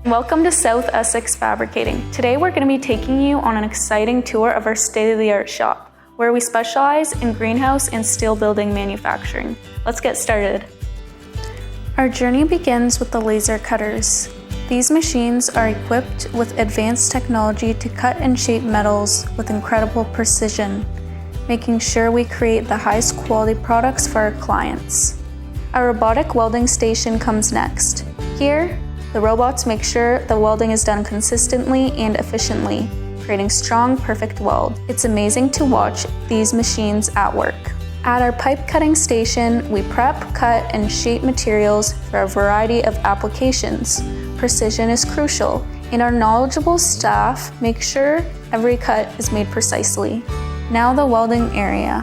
Welcome to South Essex Fabricating. Today we're going to be taking you on an exciting tour of our state-of-the-art shop, where we specialize in greenhouse and steel building manufacturing. Let's get started. Our journey begins with the laser cutters. These machines are equipped with advanced technology to cut and shape metals with incredible precision, making sure we create the highest quality products for our clients. Our robotic welding station comes next. Here, the robots make sure the welding is done consistently and efficiently, creating strong, perfect weld. It's amazing to watch these machines at work. At our pipe cutting station, we prep, cut, and shape materials for a variety of applications. Precision is crucial, and our knowledgeable staff make sure every cut is made precisely. Now the welding area,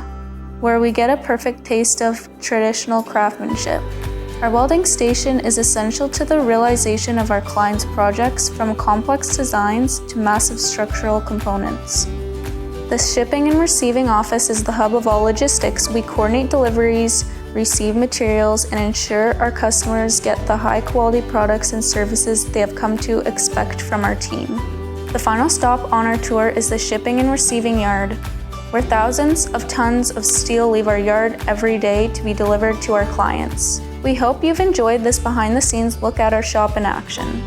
where we get a perfect taste of traditional craftsmanship. Our welding station is essential to the realization of our clients' projects, from complex designs to massive structural components. The shipping and receiving office is the hub of all logistics. We coordinate deliveries, receive materials, and ensure our customers get the high-quality products and services they have come to expect from our team. The final stop on our tour is the shipping and receiving yard, where thousands of tons of steel leave our yard every day to be delivered to our clients. We hope you've enjoyed this behind-the-scenes look at our shop in action.